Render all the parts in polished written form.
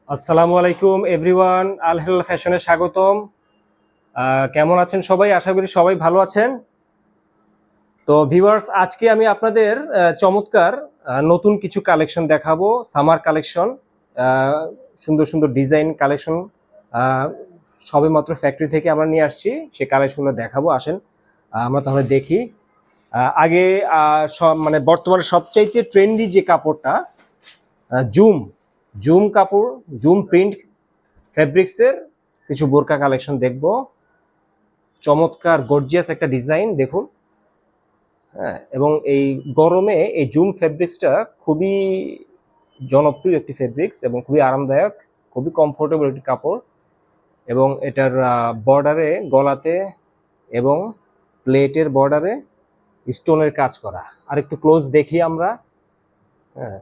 আসসালামু আলাইকুম এভরিওয়ান, আল হেলাল ফ্যাশনে স্বাগতম। কেমন আছেন সবাই? আশা করি সবাই ভালো আছেন। তো ভিউয়ার্স, আজকে আমি আপনাদের চমৎকার নতুন কিছু কালেকশন দেখাবো। সামার কালেকশন, সুন্দর সুন্দর ডিজাইন কালেকশন সবেমাত্র ফ্যাক্টরি থেকে আমরা নিয়ে আসছি। সেই কালেকশনগুলো দেখাবো, আসেন আমরা তাহলে দেখি। আগে মানে বর্তমানে সবচাইতে ট্রেন্ডি যে কাপড়টা, জুম জুম কাপড়, জুম প্রিন্ট ফেব্রিক্সের কিছু বোরকা কালেকশন দেখব। চমৎকার গর্জিয়াস একটা ডিজাইন দেখুন। হ্যাঁ, এবং এই গরমে এই জুম ফেব্রিক্সটা খুবই জনপ্রিয় একটি ফেব্রিক্স এবং খুবই আরামদায়ক, খুবই কমফোর্টেবল একটি কাপড়। এবং এটার বর্ডারে, গলাতে এবং প্লেটের বর্ডারে স্টোনের কাজ করা। আর একটু ক্লোজ দেখি আমরা। হ্যাঁ,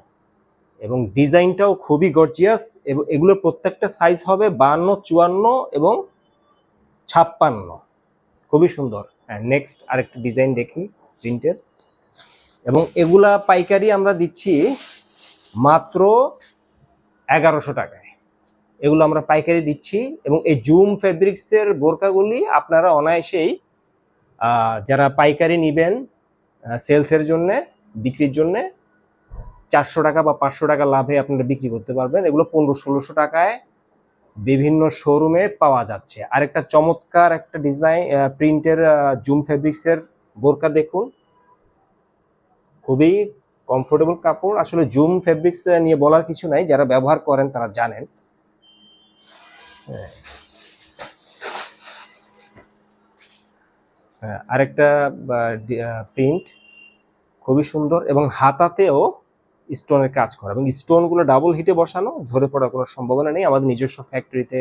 এবং ডিজাইনটাও খুবই গর্জিয়াস এবং এগুলোর প্রত্যেকটা সাইজ হবে 52, 54 এবং 56। খুবই সুন্দর। হ্যাঁ, নেক্সট আরেকটা ডিজাইন দেখি প্রিন্টের। এবং এগুলা পাইকারি আমরা দিচ্ছি মাত্র 1100 টাকায়। এগুলো আমরা পাইকারি দিচ্ছি। এবং এই জুম ফেব্রিক্সের বোরকাগুলি আপনারা অনায়াসেই যারা পাইকারি নেবেন সেলসের জন্য, বিক্রির জন্য 400 টাকা বা 500 টাকা লাভে আপনারা বিক্রি করতে পারবেন। এগুলো 1500-1600 টাকায় বিভিন্ন শোরুমে পাওয়া যাচ্ছে। আরেকটা চমৎকার একটা ডিজাইন প্রিন্টের জুম ফেব্রিক্সের বোরকা দেখুন। খুবই কমফোর্টেবল কাপড়। আসলে জুম ফেব্রিক্স নিয়ে বলার কিছু নাই, যারা ব্যবহার করেন তারা জানেন। আরেকটা প্রিন্ট খুবই সুন্দর এবং হাতাতেও স্টোনের কাজ করা এবং স্টোনগুলো ডাবল হিটে বসানো, ঝরে পড়ার কোনো সম্ভাবনা নেই। আমাদের নিজস্ব ফ্যাক্টরিতে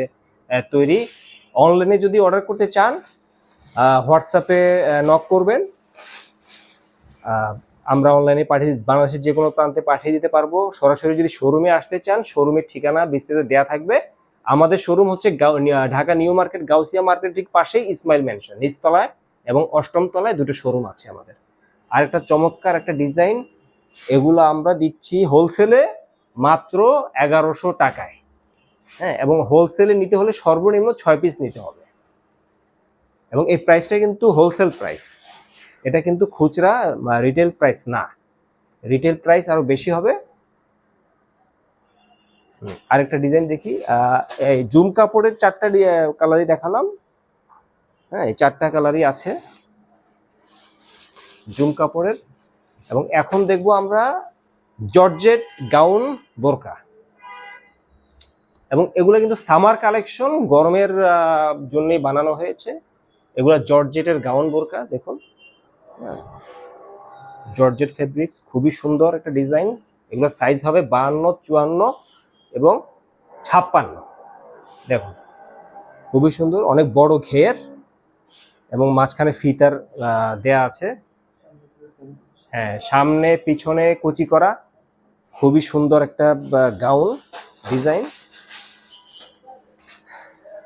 তৈরি। অনলাইনে যদি অর্ডার করতে চান হোয়াটসঅ্যাপে নক করবেন, আমরা অনলাইনে বাংলাদেশের যে কোনো প্রান্তে পাঠিয়ে দিতে পারবো। সরাসরি যদি শোরুমে আসতে চান, শোরুমের ঠিকানা বিস্তারিত দেওয়া থাকবে। আমাদের শোরুম হচ্ছে Dhaka new market, Gausia market ঠিক পাশেই ইসমাইল ম্যানশন, নিচতলায় এবং অষ্টম তলায় দুটো শোরুম আছে আমাদের। আরেকটা চমৎকার একটা ডিজাইন, এগুলো আমরা দিচ্ছি হোলসেলে মাত্র 1100 টাকায়। হ্যাঁ, এবং হোলসেলে নিতে হলে সর্বনিম্ন 6 পিস নিতে হবে। এবং এই প্রাইসটা কিন্তু হোলসেল প্রাইস, এটা কিন্তু খুচরা রিটেল প্রাইস না। রিটেল প্রাইস আরো বেশি হবে। আরেকটা ডিজাইন দেখি। এই জুম কাপড়ের 4টা কালারই দেখালাম। হ্যাঁ, এই 4টা কালারই আছে জুম কাপড়ের। এবং এখন দেখবো আমরা জর্জেট গাউন বোরকা। এবং এগুলো কিন্তু সামার কালেকশন, গরমের জন্যই বানানো হয়েছে। এগুলো জর্জেটের গাউন বোরকা দেখুন। জর্জেট ফেব্রিক্স, খুবই সুন্দর একটা ডিজাইন। এগুলো সাইজ হবে 52, 54 এবং 56। দেখুন, খুবই সুন্দর, অনেক বড় ঘের এবং মাঝখানে ফিতার দেয়া আছে। হ্যাঁ, সামনে পিছনে কুচি করা, খুবই সুন্দর একটা গাউন ডিজাইন।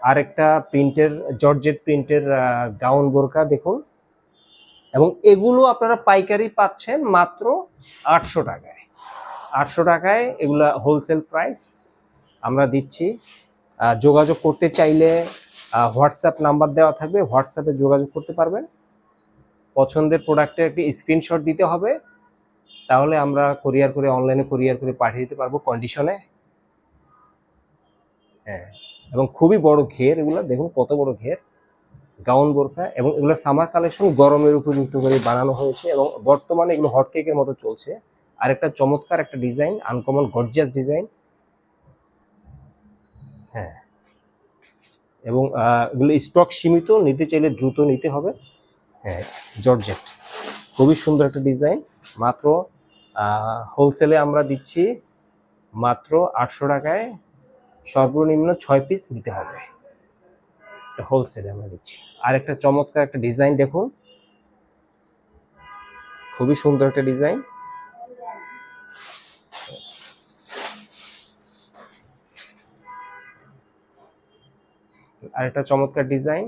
আরেকটা প্রিন্টের, জর্জেট প্রিন্টের গাউন বোরকা দেখুন। এবং এগুলো আপনারা পাইকারি পাচ্ছেন মাত্র 800 টাকায়। 800 টাকায় এগুলা হোলসেল প্রাইস আমরা দিচ্ছি। যোগাযোগ করতে চাইলে হোয়াটসঅ্যাপ নাম্বার দেওয়া থাকবে, হোয়াটসঅ্যাপে যোগাযোগ করতে পারবেন। পছন্দের প্রোডাক্টের একটি স্ক্রিনশট দিতে হবে, তাহলে আমরা কুরিয়ার করে, অনলাইনে কুরিয়ার করে পাঠিয়ে দিতে পারবো কন্ডিশনে। হ্যাঁ, এবং খুবই বড় ঘের, এগুলো দেখুন কত বড় ঘের গাউন বোরকা। এবং এগুলো সামার কালেকশন, গরমের উপযুক্ত করে বানানো হয়েছে এবং বর্তমানে এগুলো হট কেকের মতো চলছে। আরেকটা চমৎকার একটা ডিজাইন, আনকমন গর্জিয়াস ডিজাইন। হ্যাঁ, এবং এগুলো স্টক সীমিত, নিতে চাইলে দ্রুত নিতে হবে। হ্যাঁ, জর্জেট, খুবই সুন্দর একটা ডিজাইন। মাত্র হোলসেলে আমরা দিচ্ছি মাত্র 800 টাকায়। সর্বনিম্ন 6 পিস নিতে হবে, হোলসেলে আমরা দিচ্ছি। আর একটা চমৎকার একটা ডিজাইন দেখুন, খুবই সুন্দর একটা ডিজাইন। আর একটা চমৎকার ডিজাইন।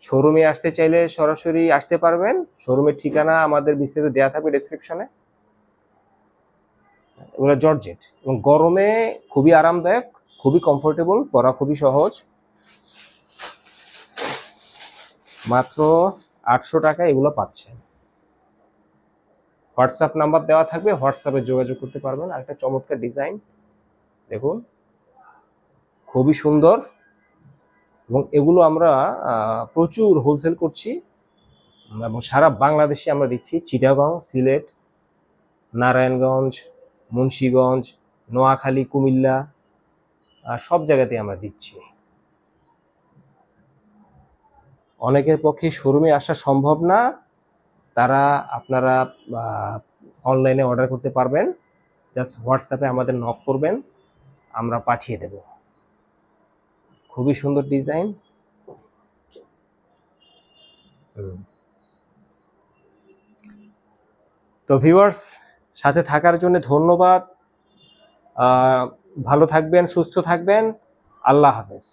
শোরুমে আসতে চাইলে সরাসরি আসতে পারবেন। শোরুমের ঠিকানা আমাদের বিস্তারিত দেওয়া থাকবে ডেসক্রিপশনে। এগুলো জর্জেট এবং গরমে খুবই আরামদায়ক। খুবই কমফোর্টেবল, পরা খুবই সহজ। মাত্র 800 টাকা এগুলো পাচ্ছেন। হোয়াটসঅ্যাপ নাম্বার দেওয়া থাকবে, হোয়াটসঅ্যাপে যোগাযোগ করতে পারবেন। আর একটা চমৎকার ডিজাইন দেখুন, খুবই সুন্দর। এবং এগুলো আমরা প্রচুর হোলসেল করছি এবং সারা বাংলাদেশে আমরা দিচ্ছি। চিটাগং, সিলেট, নারায়ণগঞ্জ, মুন্সিগঞ্জ, নোয়াখালী, কুমিল্লা, সব জায়গাতে আমরা দিচ্ছি। অনেকের পক্ষে শোরুমে আসা সম্ভব না, তারা আপনারা অনলাইনে অর্ডার করতে পারবেন। জাস্ট হোয়াটসঅ্যাপে আমাদের নক করবেন, আমরা পাঠিয়ে দেব। খুবই সুন্দর ডিজাইন। তো ভিউয়ার্স, সাথে থাকার জন্য ধন্যবাদ। ভালো থাকবেন, সুস্থ থাকবেন। আল্লাহ হাফেজ।